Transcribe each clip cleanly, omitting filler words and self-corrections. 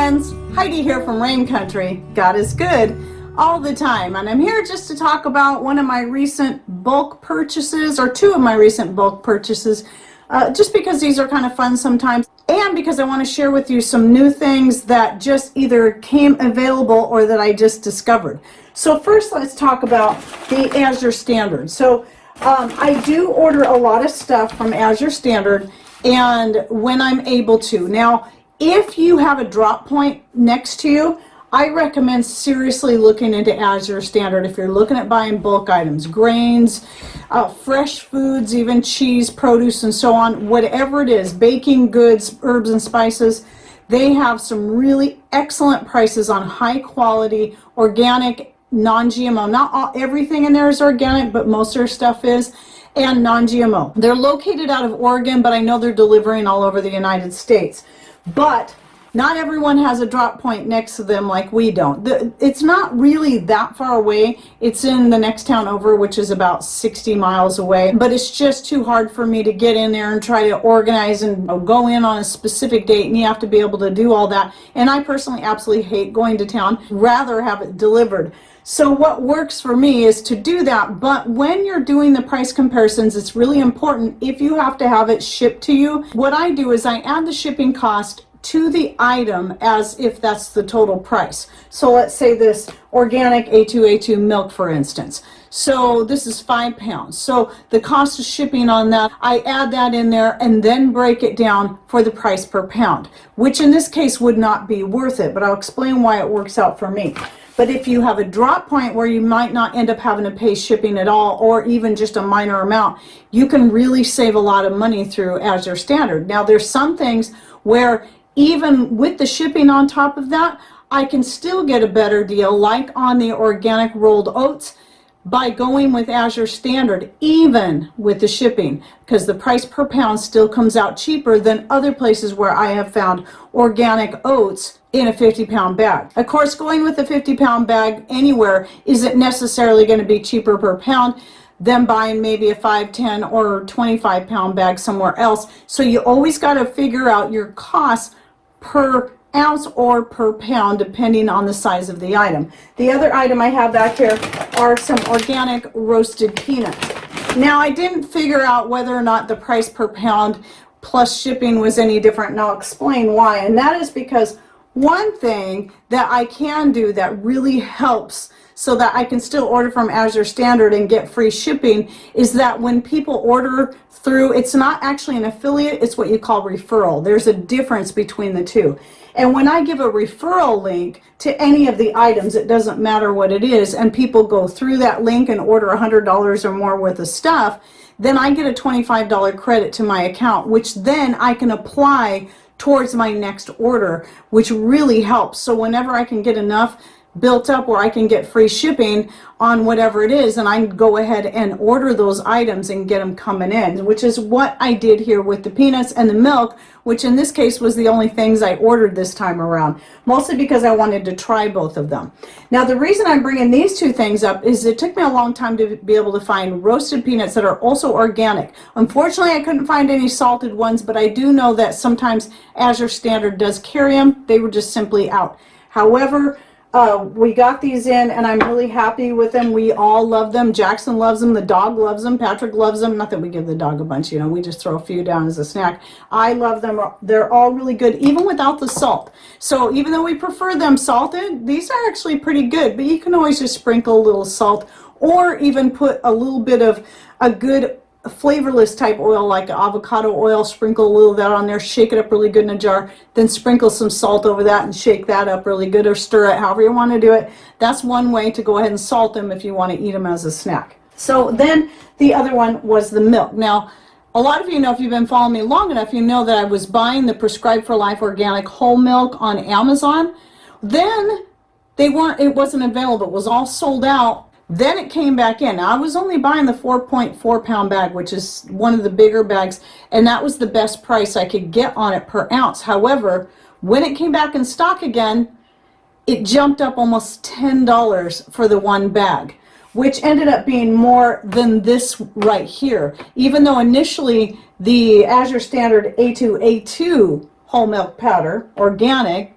friends, Heidi here from Rain Country. God is good all the time, and I'm here just to talk about one of my recent bulk purchases, or two of my recent bulk purchases, just because these are kind of fun sometimes, and because I want to share with you some new things that just either came available or that I just discovered. So first, let's talk about the Azure Standard. So I do order a lot of stuff from Azure Standard, and when I'm able to. Now, if you have a drop point next to you, I recommend seriously looking into Azure Standard if you're looking at buying bulk items, grains, fresh foods, even cheese, produce, and so on, whatever it is, baking goods, herbs and spices. They have some really excellent prices on high quality, organic, non-GMO. Not everything in there is organic, but most of their stuff is, and non-GMO. They're located out of Oregon, but I know they're delivering all over the United States. But not everyone has a drop point next to them like we don't. It's not really that far away. It's in the next town over, which is about 60 miles away. But it's just too hard for me to get in there and try to organize and go in on a specific date, and you have to be able to do all that. And I personally absolutely hate going to town, rather have it delivered. So what works for me is to do that, but when you're doing the price comparisons, it's really important if you have to have it shipped to you. What I do is I add the shipping cost to the item as if that's the total price. So let's say this organic A2 milk, for instance. So this is 5 pounds. So the cost of shipping on that, I add that in there and then break it down for the price per pound, which in this case would not be worth it, but I'll explain why it works out for me. But if you have a drop point where you might not end up having to pay shipping at all, or even just a minor amount, you can really save a lot of money through Azure Standard. Now, there's some things where even with the shipping on top of that, I can still get a better deal, like on the organic rolled oats, by going with Azure Standard, even with the shipping, because the price per pound still comes out cheaper than other places where I have found organic oats in a 50-pound bag. Of course, going with a 50-pound bag anywhere isn't necessarily going to be cheaper per pound than buying maybe a 5, 10, or 25-pound bag somewhere else. So you always got to figure out your costs per ounce or per pound, depending on the size of the item. The other item I have back here are some organic roasted peanuts. Now, I didn't figure out whether or not the price per pound plus shipping was any different, and I'll explain why. And that is because one thing that I can do that really helps so that I can still order from Azure Standard and get free shipping is that when people order through, it's not actually an affiliate, it's what you call referral. There's a difference between the two. And when I give a referral link to any of the items, it doesn't matter what it is, and people go through that link and order $100 or more worth of stuff, then I get a $25 credit to my account, which then I can apply towards my next order, which really helps. So whenever I can get enough built up where I can get free shipping on whatever it is, and I can go ahead and order those items and get them coming in, which is what I did here with the peanuts and the milk, which in this case was the only things I ordered this time around, mostly because I wanted to try both of them. Now, the reason I'm bringing these two things up is it took me a long time to be able to find roasted peanuts that are also organic. Unfortunately, I couldn't find any salted ones, but I do know that sometimes Azure Standard does carry them. They were just simply out. However, we got these in, and I'm really happy with them. We all love them. Jackson loves them. The dog loves them. Patrick loves them. Not that we give the dog a bunch, you know, we just throw a few down as a snack. I love them. They're all really good, even without the salt. So even though we prefer them salted, these are actually pretty good, but you can always just sprinkle a little salt, or even put a little bit of a good flavorless type oil like avocado oil, sprinkle a little of that on there, shake it up really good in a jar, then sprinkle some salt over that and shake that up really good, or stir it, however you want to do it. That's one way to go ahead and salt them if you want to eat them as a snack. So then the other one was the milk. Now, a lot of you know, if you've been following me long enough, you know that I was buying the Prescribed for Life organic whole milk on Amazon. Then it wasn't available. It was all sold out. Then it came back in. Now, I was only buying the 4.4 pound bag, which is one of the bigger bags, and that was the best price I could get on it per ounce. However, when it came back in stock again, it jumped up almost $10 for the one bag, which ended up being more than this right here. Even though initially the Azure Standard A2 whole milk powder, organic,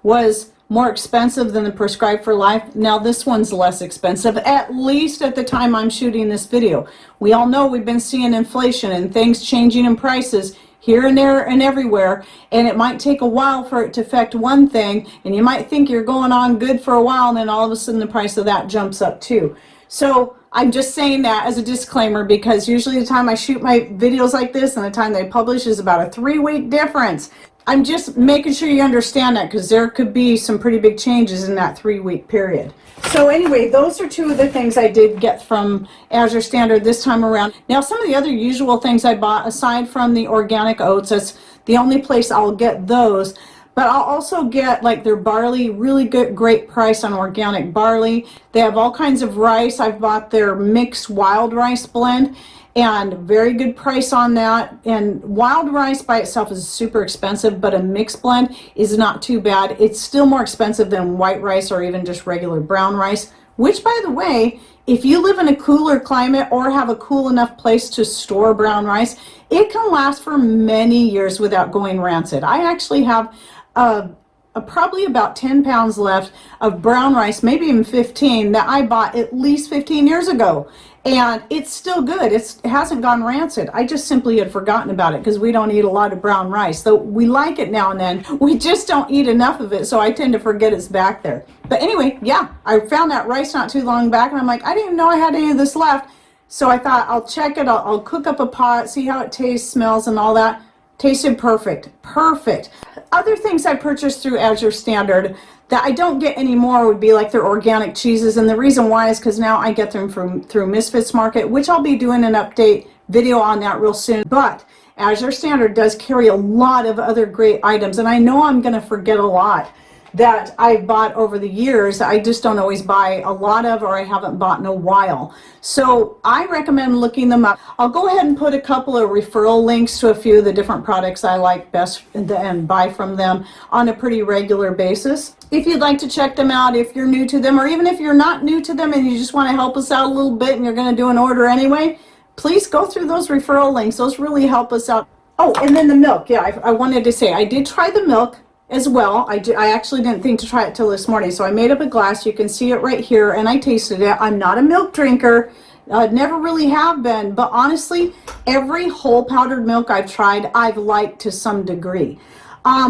was more expensive than the Prescribed for Life. Now this one's less expensive, at least at the time I'm shooting this video. We all know we've been seeing inflation and things changing in prices here and there and everywhere, and it might take a while for it to affect one thing, and you might think you're going on good for a while, and then all of a sudden the price of that jumps up too. So I'm just saying that as a disclaimer, because usually the time I shoot my videos like this and the time they publish is about a 3-week difference. I'm just making sure you understand that, because there could be some pretty big changes in that 3-week period. So anyway, those are two of the things I did get from Azure Standard this time around. Now, some of the other usual things I bought, aside from the organic oats, that's the only place I'll get those. But I'll also get like their barley, really good, great price on organic barley. They have all kinds of rice. I've bought their mixed wild rice blend, and very good price on that. And wild rice by itself is super expensive, but a mixed blend is not too bad. It's still more expensive than white rice or even just regular brown rice, which, by the way, if you live in a cooler climate or have a cool enough place to store brown rice, it can last for many years without going rancid. I actually have probably about 10 pounds left of brown rice, maybe even 15, that I bought at least 15 years ago. And it's still good. It hasn't gone rancid. I just simply had forgotten about it because we don't eat a lot of brown rice. So we like it now and then. We just don't eat enough of it, so I tend to forget it's back there. But anyway, yeah, I found that rice not too long back, and I'm like, I didn't even know I had any of this left. So I thought, I'll check it. I'll cook up a pot, see how it tastes, smells, and all that. Tasted perfect. Perfect. Other things I purchased through Azure Standard that I don't get anymore would be like their organic cheeses, and the reason why is because now I get them through Misfits Market, which I'll be doing an update video on that real soon. But Azure Standard does carry a lot of other great items, and I know I'm going to forget a lot that I've bought over the years. I just don't always buy a lot of, or I haven't bought in a while. So I recommend looking them up. I'll go ahead and put a couple of referral links to a few of the different products I like best and buy from them on a pretty regular basis. If you'd like to check them out, if you're new to them, or even if you're not new to them and you just want to help us out a little bit and you're going to do an order anyway, please go through those referral links. Those really help us out. Oh, and then the milk. Yeah, I wanted to say I did try the milk as well. I actually didn't think to try it till this morning, so I made up a glass. You can see it right here, and I tasted it. I'm not a milk drinker, never really have been, but honestly, every whole powdered milk I've tried, I've liked to some degree.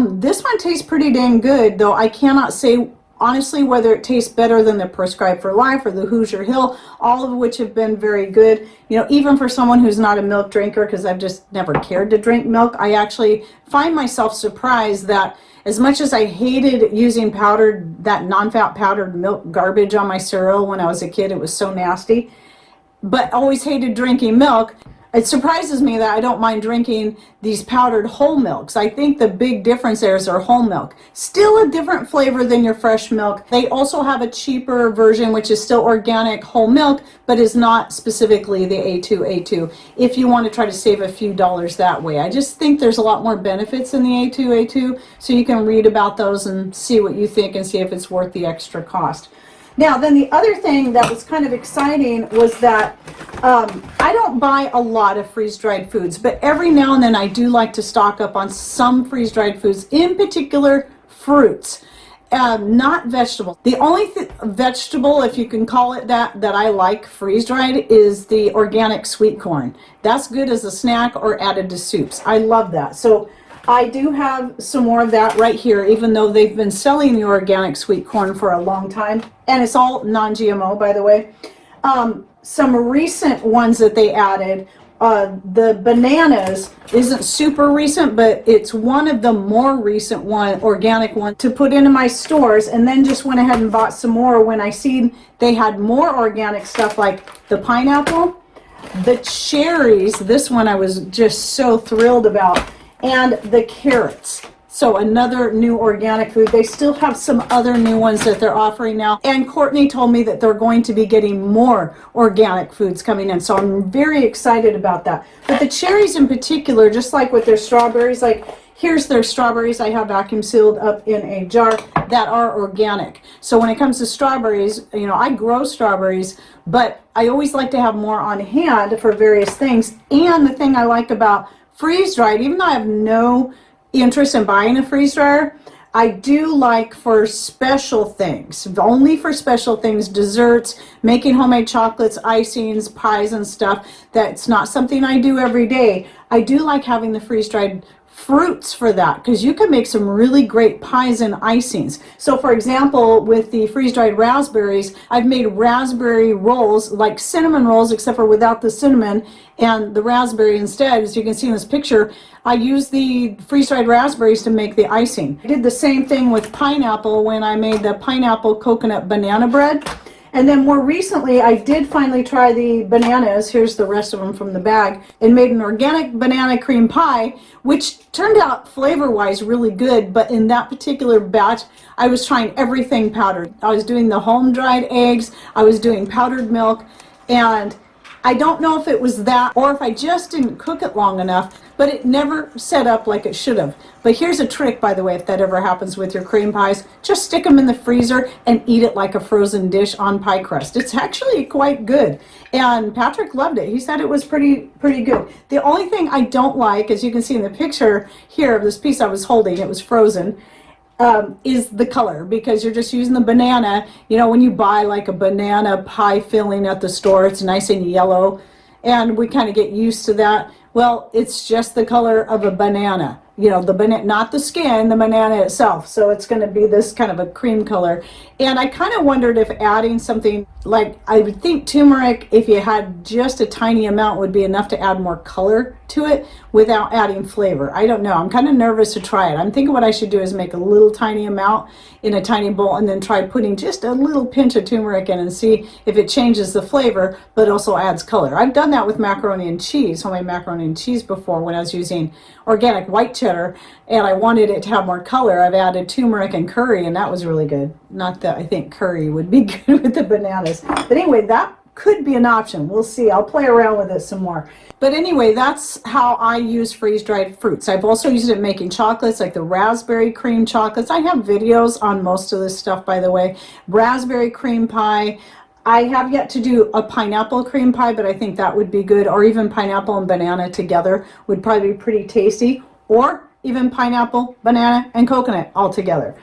This one tastes pretty dang good, though I cannot say honestly whether it tastes better than the Prescribed for Life or the Hoosier Hill, all of which have been very good. You know, even for someone who's not a milk drinker, because I've just never cared to drink milk, I actually find myself surprised that as much as I hated using that non-fat powdered milk garbage on my cereal when I was a kid, it was so nasty, but always hated drinking milk, it surprises me that I don't mind drinking these powdered whole milks. I think the big difference there is their whole milk. Still a different flavor than your fresh milk. They also have a cheaper version, which is still organic whole milk, but is not specifically the A2 if you want to try to save a few dollars that way. I just think there's a lot more benefits in the A2, so you can read about those and see what you think and see if it's worth the extra cost. Now, then the other thing that was kind of exciting was that I don't buy a lot of freeze-dried foods, but every now and then I do like to stock up on some freeze-dried foods, in particular fruits, not vegetables. The only vegetable, if you can call it that I like freeze-dried is the organic sweet corn. That's good as a snack or added to soups. I love that. So I do have some more of that right here, even though they've been selling the organic sweet corn for a long time. And it's all non-GMO, by the way. Some recent ones that they added, the bananas isn't super recent, but it's one of the more recent organic ones to put into my stores, and then just went ahead and bought some more when I seen they had more organic stuff like the pineapple, the cherries. This one I was just so thrilled about. And the carrots. So another new organic food. They still have some other new ones that they're offering now. And Courtney told me that they're going to be getting more organic foods coming in. So I'm very excited about that. But the cherries in particular, just like with their strawberries, like here's their strawberries I have vacuum sealed up in a jar that are organic. So when it comes to strawberries, you know, I grow strawberries, but I always like to have more on hand for various things. And the thing I like about freeze-dried, even though I have no interest in buying a freeze dryer, I do like for special things, only for special things, desserts, making homemade chocolates, icings, pies and stuff. That's not something I do every day. I do like having the freeze-dried fruits for that, because you can make some really great pies and icings. So for example, with the freeze-dried raspberries, I've made raspberry rolls, like cinnamon rolls, except for without the cinnamon and the raspberry instead. As you can see in this picture, I use the freeze-dried raspberries to make the icing. I did the same thing with pineapple when I made the pineapple coconut banana bread. And then more recently, I did finally try the bananas, here's the rest of them from the bag, and made an organic banana cream pie, which turned out flavor-wise really good, but in that particular batch, I was trying everything powdered. I was doing the home-dried eggs, I was doing powdered milk, and I don't know if it was that or if I just didn't cook it long enough, but it never set up like it should have. But here's a trick, by the way, if that ever happens with your cream pies, just stick them in the freezer and eat it like a frozen dish on pie crust. It's actually quite good. And Patrick loved it. He said it was pretty good. The only thing I don't like, as you can see in the picture here of this piece I was holding, it was frozen, is the color, because you're just using the banana. You know, when you buy like a banana pie filling at the store, it's nice and yellow, and we kind of get used to that. Well, it's just the color of a banana. You know, the banana, not the skin, the banana itself. So it's going to be this kind of a cream color. And I kind of wondered if adding something like, I would think turmeric, if you had just a tiny amount, would be enough to add more color to it without adding flavor. I don't know. I'm kind of nervous to try it. I'm thinking what I should do is make a little tiny amount in a tiny bowl and then try putting just a little pinch of turmeric in and see if it changes the flavor, but also adds color. I've done that with macaroni and cheese, homemade macaroni and cheese before, when I was using organic white cheddar and I wanted it to have more color. I've added turmeric and curry, and that was really good. Not that I think curry would be good with the bananas, but anyway, that could be an option. We'll see. I'll play around with it some more. But anyway, that's how I use freeze-dried fruits. I've also used it in making chocolates, like the raspberry cream chocolates. I have videos on most of this stuff, by the way. Raspberry cream pie. I have yet to do a pineapple cream pie, but I think that would be good. Or even pineapple and banana together would probably be pretty tasty. Or even pineapple, banana, and coconut all together.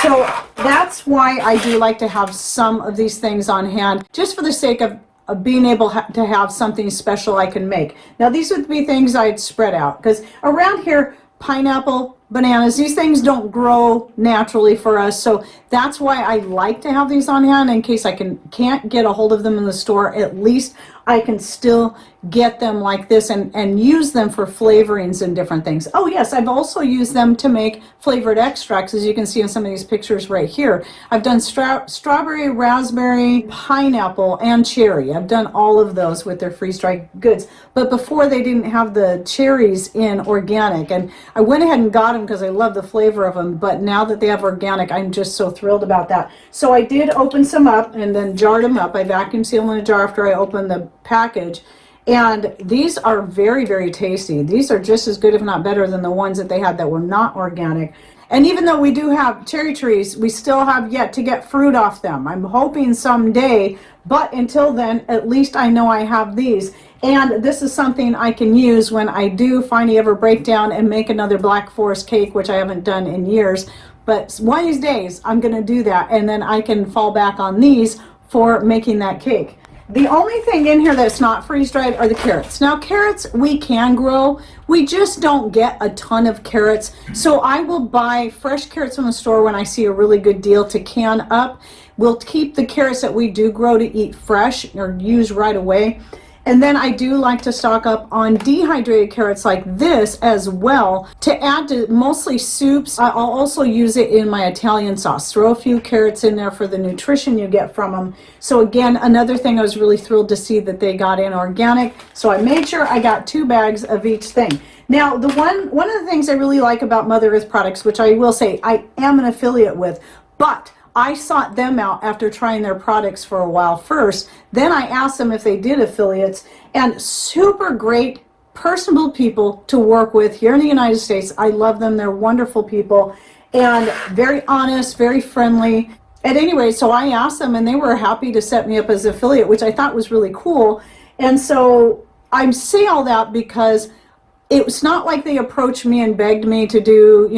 So that's why I do like to have some of these things on hand, just for the sake of being able to have something special I can make. Now these would be things I'd spread out, because around here, pineapple, bananas, these things don't grow naturally for us, so that's why I like to have these on hand in case I can't get a hold of them in the store. At least I can still get them like this and use them for flavorings and different things. Oh yes, I've also used them to make flavored extracts, as you can see in some of these pictures right here. I've done strawberry, raspberry, pineapple, and cherry. I've done all of those with their freeze-dried goods. But before, they didn't have the cherries in organic, and I went ahead and got them because I love the flavor of them. But now that they have organic, I'm just so thrilled about that. So I did open some up and then jarred them up. I vacuum sealed them in a jar after I opened the package. And these are very, very tasty. These are just as good, if not better, than the ones that they had that were not organic. And even though we do have cherry trees, we still have yet to get fruit off them. I'm hoping someday, but until then, at least I know I have these. And this is something I can use when I do finally ever break down and make another Black Forest cake, which I haven't done in years. But one of these days, I'm going to do that, and then I can fall back on these for making that cake. The only thing in here that's not freeze-dried are the carrots. Now, carrots we can grow. We just don't get a ton of carrots. So I will buy fresh carrots from the store when I see a really good deal to can up. We'll keep the carrots that we do grow to eat fresh or use right away. And then I do like to stock up on dehydrated carrots like this as well to add to mostly soups. I'll also use it in my Italian sauce. Throw a few carrots in there for the nutrition you get from them. So again, another thing I was really thrilled to see that they got in organic. So I made sure I got 2 bags of each thing. Now, one of the things I really like about Mother Earth products, which I will say I am an affiliate with, but I sought them out after trying their products for a while first. Then I asked them if they did affiliates, and super great, personable people to work with here in the United States. I love them. They're wonderful people and very honest, very friendly. At any rate, so I asked them, and they were happy to set me up as affiliate, which I thought was really cool. And so I say all that because it's not like they approached me and begged me to do,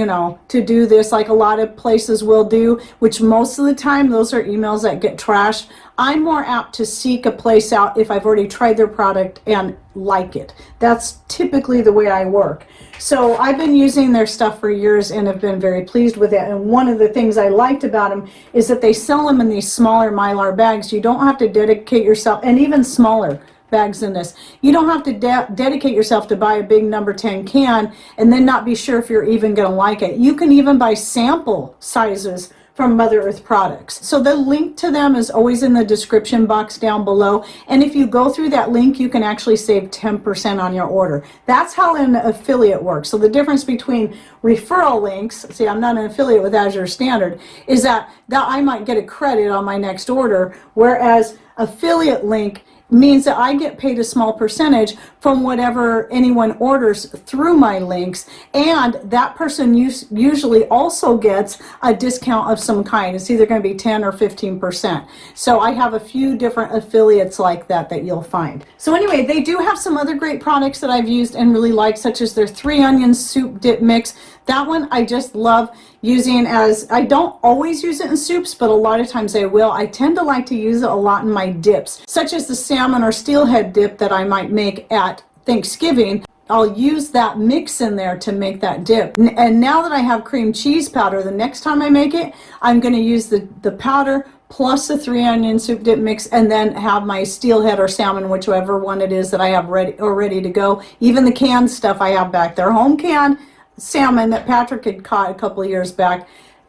to do this like a lot of places will do, which most of the time those are emails that get trashed. I'm more apt to seek a place out if I've already tried their product and like it. That's typically the way I work. So I've been using their stuff for years and have been very pleased with it. And one of the things I liked about them is that they sell them in these smaller Mylar bags. You don't have to dedicate yourself, and even smaller bags than this. You don't have to dedicate yourself to buy a big number 10 can and then not be sure if you're even going to like it. You can even buy sample sizes from Mother Earth products. So the link to them is always in the description box down below. And if you go through that link, you can actually save 10% on your order. That's how an affiliate works. So the difference between referral links, see, I'm not an affiliate with Azure Standard, is that I might get a credit on my next order, whereas affiliate link means that I get paid a small percentage from whatever anyone orders through my links, and that person usually also gets a discount of some kind. It's either going to be 10 or 15%. So I have a few different affiliates like that you'll find. So anyway, they do have some other great products that I've used and really like, such as their 3 onion soup dip mix. That one I just love using, as I don't always use it in soups, but a lot of times I will. I tend to like to use it a lot in my dips, such as the salmon or steelhead dip that I might make at Thanksgiving. I'll use that mix in there to make that dip. And now that I have cream cheese powder, the next time I make it, I'm going to use the powder plus the 3 onion soup dip mix, and then have my steelhead or salmon, whichever one it is that I have ready to go. Even the canned stuff I have back there, home canned salmon that Patrick had caught a couple of years back,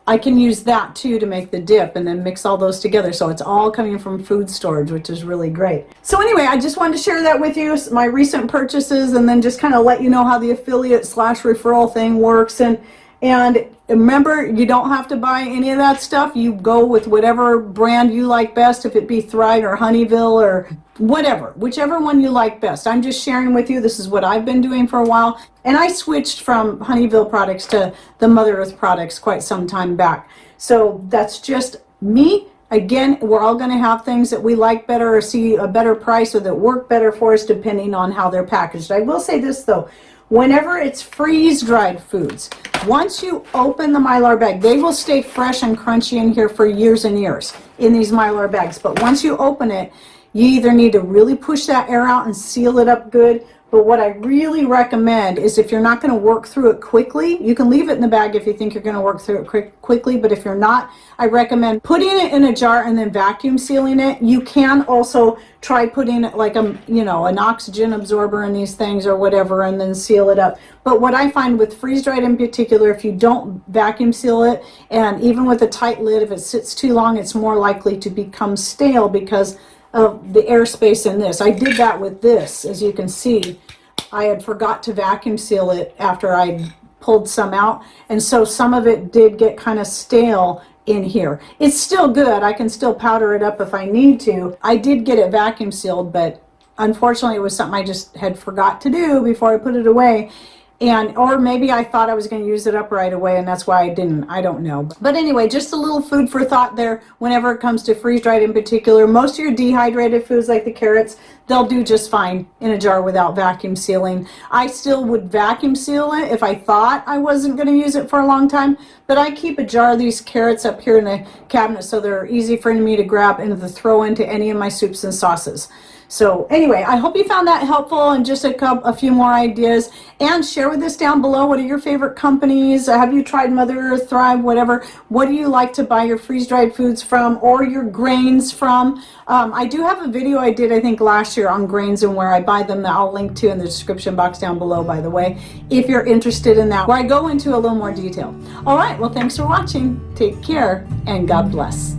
I can use that too to make the dip and then mix all those together. So it's all coming from food storage, which is really great. So anyway, I just wanted to share that with you, my recent purchases, and then just kind of let you know how the affiliate / referral thing works. And remember, you don't have to buy any of that stuff. You go with whatever brand you like best, if it be Thrive or Honeyville or whatever, whichever one you like best. I'm just sharing with you, this is what I've been doing for a while. And I switched from Honeyville products to the Mother Earth products quite some time back. So that's just me. Again, we're all going to have things that we like better or see a better price or that work better for us depending on how they're packaged. I will say this though, whenever it's freeze-dried foods, once you open the Mylar bag, they will stay fresh and crunchy in here for years and years in these Mylar bags. But once you open it, you either need to really push that air out and seal it up good. But what I really recommend is, if you're not going to work through it quickly, you can leave it in the bag if you think you're going to work through it quickly. But if you're not, I recommend putting it in a jar and then vacuum sealing it. You can also try putting like an oxygen absorber in these things or whatever, and then seal it up. But what I find with freeze-dried in particular, if you don't vacuum seal it, and even with a tight lid, if it sits too long, it's more likely to become stale because of the airspace in this. I did that with this. As you can see, I had forgot to vacuum seal it after I pulled some out, and so some of it did get kind of stale in here. It's still good. I can still powder it up if I need to. I did get it vacuum sealed, but unfortunately it was something I just had forgot to do before I put it away. Or maybe I thought I was going to use it up right away, and that's why I didn't. I don't know. But anyway, just a little food for thought there whenever it comes to freeze-dried in particular. Most of your dehydrated foods like the carrots, they'll do just fine in a jar without vacuum sealing. I still would vacuum seal it if I thought I wasn't going to use it for a long time, but I keep a jar of these carrots up here in the cabinet so they're easy for me to grab and to throw into any of my soups and sauces. So anyway, I hope you found that helpful, and just a few more ideas. And share with us down below, what are your favorite companies? Have you tried Mother Earth, Thrive, whatever? What do you like to buy your freeze-dried foods from, or your grains from? I do have a video I did, I think, last year on grains and where I buy them that I'll link to in the description box down below, by the way, if you're interested in that, where I go into a little more detail. All right, well, thanks for watching. Take care, and God bless.